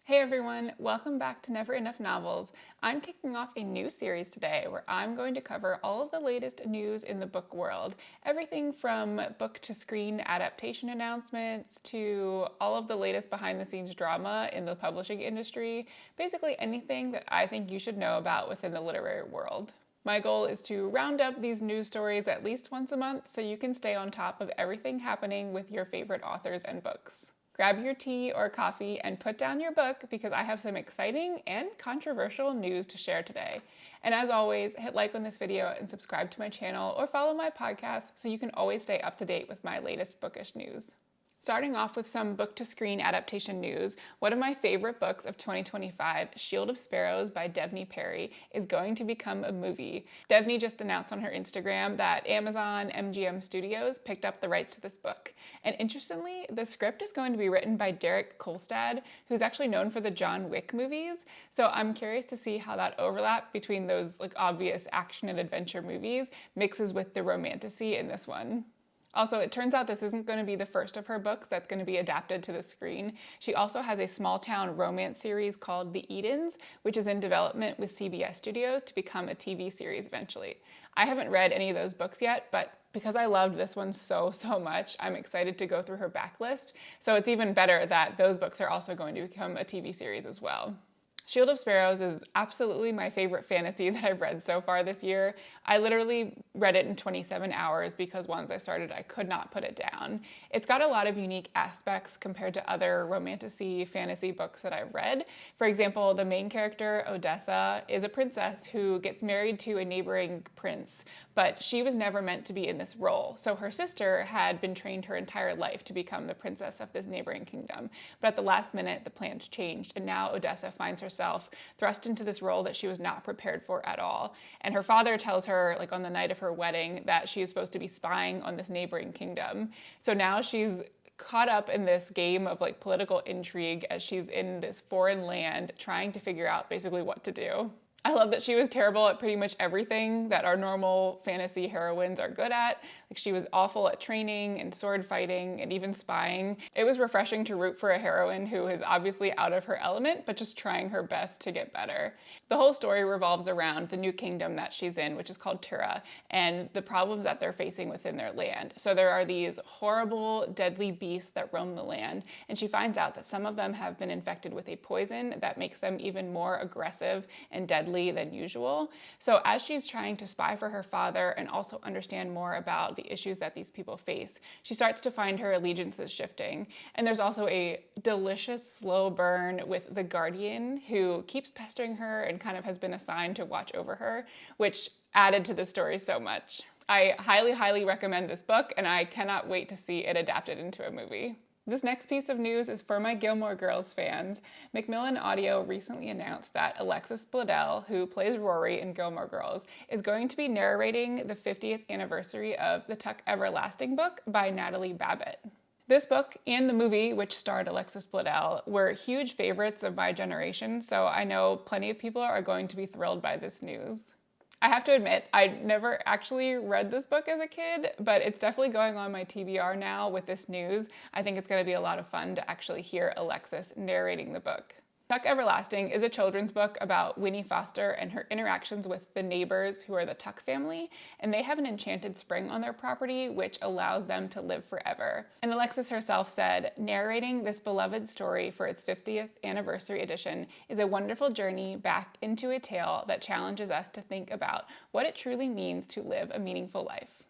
Hey everyone, welcome back to Never Enough Novels. I'm kicking off a new series today where I'm going to cover all of the latest news in the book world. Everything from book to screen adaptation announcements to all of the latest behind the scenes drama in the publishing industry. Basically anything that I think you should know about within the literary world. My goal is to round up these news stories at least once a month so you can stay on top of everything happening with your favorite authors and books. Grab your tea or coffee and put down your book because I have some exciting and controversial news to share today. And as always, hit like on this video and subscribe to my channel or follow my podcast so you can always stay up to date with my latest bookish news. Starting off with some book-to-screen adaptation news, one of my favorite books of 2025, Shield of Sparrows by Devney Perry, is going to become a movie. Devney just announced on her Instagram that Amazon MGM Studios picked up the rights to this book. And interestingly, the script is going to be written by Derek Kolstad, who's actually known for the John Wick movies. So I'm curious to see how that overlap between those obvious action and adventure movies mixes with the romantasy in this one. Also, it turns out this isn't going to be the first of her books that's going to be adapted to the screen. She also has a small town romance series called The Edens, which is in development with CBS Studios to become a TV series eventually. I haven't read any of those books yet, but because I loved this one so much, I'm excited to go through her backlist. So it's even better that those books are also going to become a TV series as well. Shield of Sparrows is absolutely my favorite fantasy that I've read so far this year. I literally read it in 27 hours because once I started, I could not put it down. It's got a lot of unique aspects compared to other romantasy fantasy books that I've read. For example, the main character, Odessa, is a princess who gets married to a neighboring prince, but she was never meant to be in this role. So her sister had been trained her entire life to become the princess of this neighboring kingdom. But at the last minute, the plans changed, and now Odessa finds herself thrust into this role that she was not prepared for at all. And her father tells her, on the night of her wedding, that she is supposed to be spying on this neighboring kingdom. So now she's caught up in this game of political intrigue as she's in this foreign land trying to figure out basically what to do. I love that she was terrible at pretty much everything that our normal fantasy heroines are good at. She was awful at training and sword fighting and even spying. It was refreshing to root for a heroine who is obviously out of her element, but just trying her best to get better. The whole story revolves around the new kingdom that she's in, which is called Tura, and the problems that they're facing within their land. So there are these horrible, deadly beasts that roam the land, and she finds out that some of them have been infected with a poison that makes them even more aggressive and deadly than usual. So as she's trying to spy for her father and also understand more about the issues that these people face, she starts to find her allegiances shifting. And there's also a delicious slow burn with the Guardian, who keeps pestering her and kind of has been assigned to watch over her, which added to the story so much. I highly recommend this book, and I cannot wait to see it adapted into a movie. This next piece of news is for my Gilmore Girls fans. Macmillan Audio recently announced that Alexis Bledel, who plays Rory in Gilmore Girls, is going to be narrating the 50th anniversary of the Tuck Everlasting book by Natalie Babbitt. This book and the movie, which starred Alexis Bledel, were huge favorites of my generation, so I know plenty of people are going to be thrilled by this news. I have to admit, I never actually read this book as a kid, but it's definitely going on my TBR now with this news. I think it's going to be a lot of fun to actually hear Alexis narrating the book. Tuck Everlasting is a children's book about Winnie Foster and her interactions with the neighbors, who are the Tuck family, and they have an enchanted spring on their property which allows them to live forever. And Alexis herself said, narrating this beloved story for its 50th anniversary edition is a wonderful journey back into a tale that challenges us to think about what it truly means to live a meaningful life.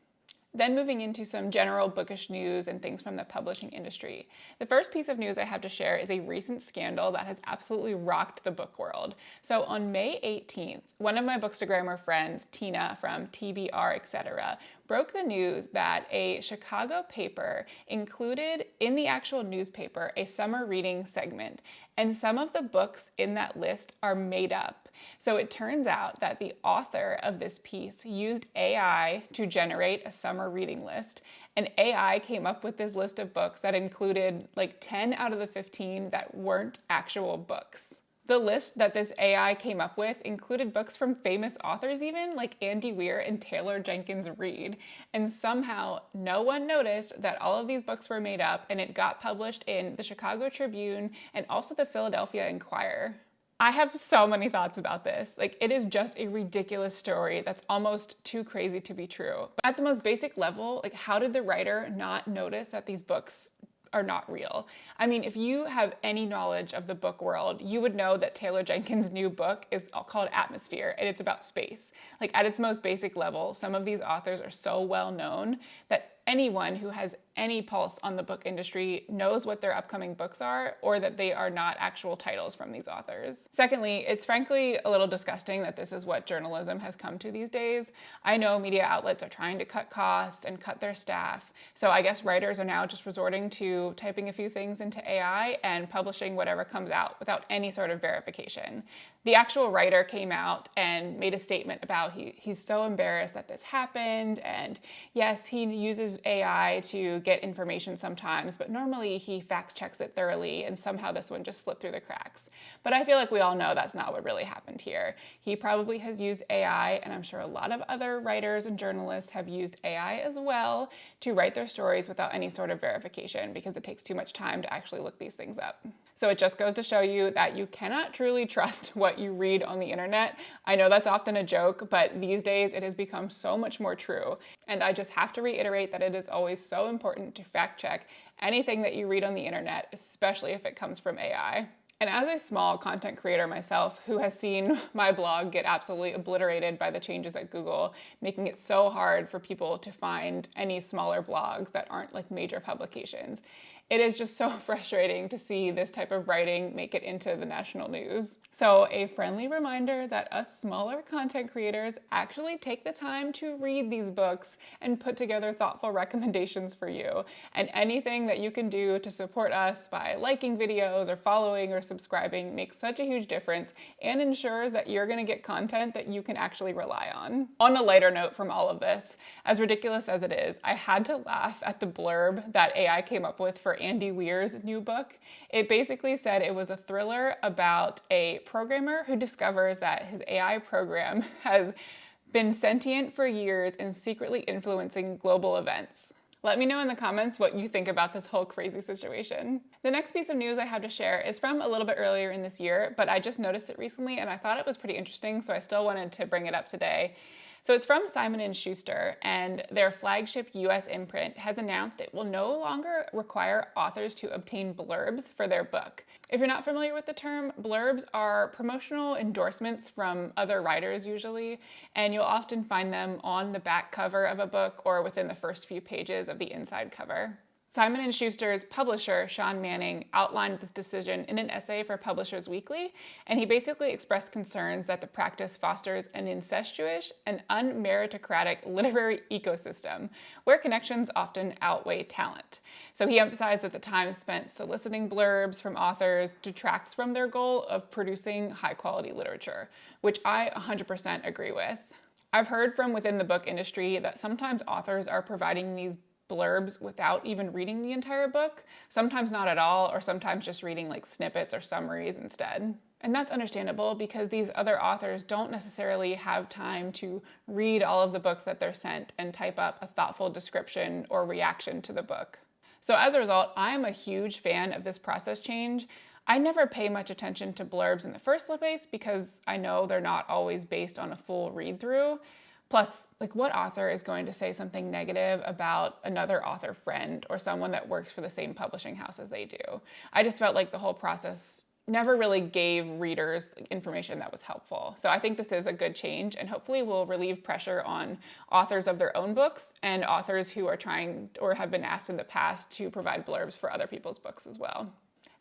Then moving into some general bookish news and things from the publishing industry. The first piece of news I have to share is a recent scandal that has absolutely rocked the book world. So on May 18th, one of my Bookstagrammer friends, Tina from TBR Etc., broke the news that a Chicago paper included in the actual newspaper a summer reading segment, and some of the books in that list are made up. So it turns out that the author of this piece used AI to generate a summer reading list, and AI came up with this list of books that included 10 out of the 15 that weren't actual books. The list that this AI came up with included books from famous authors even, like Andy Weir and Taylor Jenkins Reid. And somehow no one noticed that all of these books were made up, and it got published in the Chicago Tribune and also the Philadelphia Inquirer. I have so many thoughts about this. Like, it is just a ridiculous story that's almost too crazy to be true. But at the most basic level, like, how did the writer not notice that these books are not real? I mean, if you have any knowledge of the book world, you would know that Taylor Jenkins' new book is called Atmosphere, and it's about space. Like, at its most basic level, some of these authors are so well known that anyone who has any pulse on the book industry knows what their upcoming books are, or that they are not actual titles from these authors. Secondly, it's frankly a little disgusting that this is what journalism has come to these days. I know media outlets are trying to cut costs and cut their staff, so I guess writers are now just resorting to typing a few things into AI and publishing whatever comes out without any sort of verification. The actual writer came out and made a statement about he's so embarrassed that this happened, and yes, he uses AI to get information sometimes, but normally he fact checks it thoroughly, and somehow this one just slipped through the cracks. But I feel like we all know that's not what really happened here. He probably has used AI, and I'm sure a lot of other writers and journalists have used AI as well to write their stories without any sort of verification, because it takes too much time to actually look these things up. So it just goes to show you that you cannot truly trust what you read on the internet. I know that's often a joke, but these days it has become so much more true. And I just have to reiterate that it is always so important to fact check anything that you read on the internet, especially if it comes from AI. And as a small content creator myself who has seen my blog get absolutely obliterated by the changes at Google, making it so hard for people to find any smaller blogs that aren't like major publications, it is just so frustrating to see this type of writing make it into the national news. So a friendly reminder that us smaller content creators actually take the time to read these books and put together thoughtful recommendations for you. And anything that you can do to support us by liking videos or following or subscribing makes such a huge difference and ensures that you're gonna get content that you can actually rely on. On a lighter note from all of this, as ridiculous as it is, I had to laugh at the blurb that AI came up with for Andy Weir's new book. It basically said it was a thriller about a programmer who discovers that his AI program has been sentient for years and secretly influencing global events. Let me know in the comments what you think about this whole crazy situation. The next piece of news I have to share is from a little bit earlier in this year, but I just noticed it recently and I thought it was pretty interesting, so I still wanted to bring it up today. So it's from Simon & Schuster, and their flagship US imprint has announced it will no longer require authors to obtain blurbs for their book. If you're not familiar with the term, blurbs are promotional endorsements from other writers usually, and you'll often find them on the back cover of a book or within the first few pages of the inside cover. Simon & Schuster's publisher, Sean Manning, outlined this decision in an essay for Publishers Weekly, and he basically expressed concerns that the practice fosters an incestuous and unmeritocratic literary ecosystem, where connections often outweigh talent. So he emphasized that the time spent soliciting blurbs from authors detracts from their goal of producing high-quality literature, which I 100% agree with. I've heard from within the book industry that sometimes authors are providing these blurbs without even reading the entire book, sometimes not at all, or sometimes just reading like snippets or summaries instead. And that's understandable because these other authors don't necessarily have time to read all of the books that they're sent and type up a thoughtful description or reaction to the book. So as a result, I am a huge fan of this process change. I never pay much attention to blurbs in the first place because I know they're not always based on a full read-through. Plus, like, what author is going to say something negative about another author friend or someone that works for the same publishing house as they do? I just felt like the whole process never really gave readers information that was helpful. So I think this is a good change and hopefully will relieve pressure on authors of their own books and authors who are trying or have been asked in the past to provide blurbs for other people's books as well.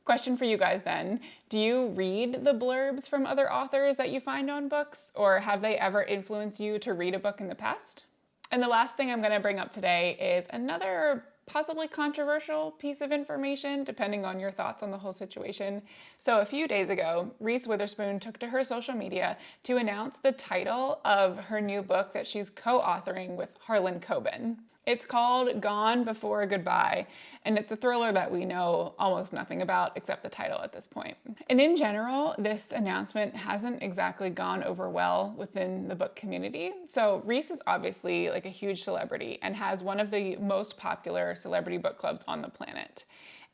Question for you guys then, do you read the blurbs from other authors that you find on books, or have they ever influenced you to read a book in the past? And the last thing I'm going to bring up today is another possibly controversial piece of information, depending on your thoughts on the whole situation. So a few days ago, Reese Witherspoon took to her social media to announce the title of her new book that she's co-authoring with Harlan Coben. It's called Gone Before Goodbye, and it's a thriller that we know almost nothing about except the title at this point. And in general, this announcement hasn't exactly gone over well within the book community. So Reese is obviously like a huge celebrity and has one of the most popular celebrity book clubs on the planet.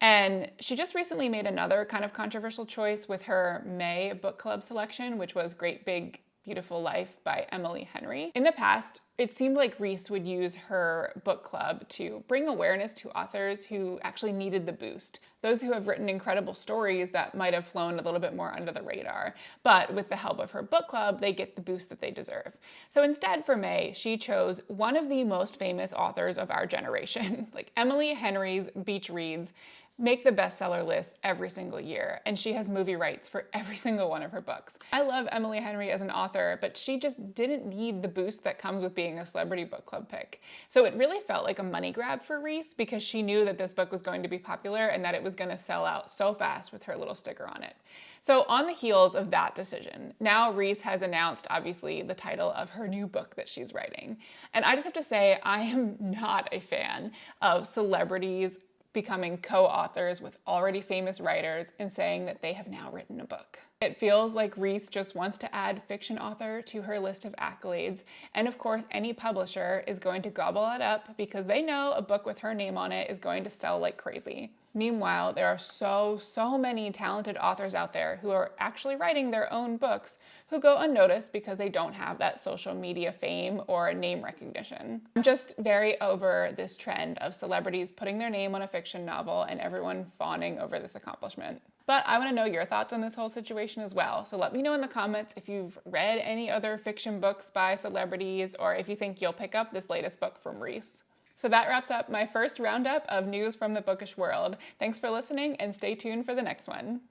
And she just recently made another kind of controversial choice with her May book club selection, which was Great Big Beautiful Life by Emily Henry. In the past, it seemed like Reese would use her book club to bring awareness to authors who actually needed the boost, those who have written incredible stories that might have flown a little bit more under the radar. But with the help of her book club, they get the boost that they deserve. So instead for May, she chose one of the most famous authors of our generation, like Emily Henry's Beach Reads, make the bestseller list every single year, and she has movie rights for every single one of her books. I love Emily Henry as an author, but she just didn't need the boost that comes with being a celebrity book club pick. So it really felt like a money grab for Reese because she knew that this book was going to be popular and that it was going to sell out so fast with her little sticker on it. So on the heels of that decision, now Reese has announced, obviously, the title of her new book that she's writing. And I just have to say, I am not a fan of celebrities becoming co-authors with already famous writers and saying that they have now written a book. It feels like Reese just wants to add fiction author to her list of accolades, and of course any publisher is going to gobble it up because they know a book with her name on it is going to sell like crazy. Meanwhile, there are so many talented authors out there who are actually writing their own books who go unnoticed because they don't have that social media fame or name recognition. I'm just very over this trend of celebrities putting their name on a fiction novel and everyone fawning over this accomplishment. But I want to know your thoughts on this whole situation as well. So let me know in the comments if you've read any other fiction books by celebrities or if you think you'll pick up this latest book from Reese. So that wraps up my first roundup of news from the bookish world. Thanks for listening and stay tuned for the next one.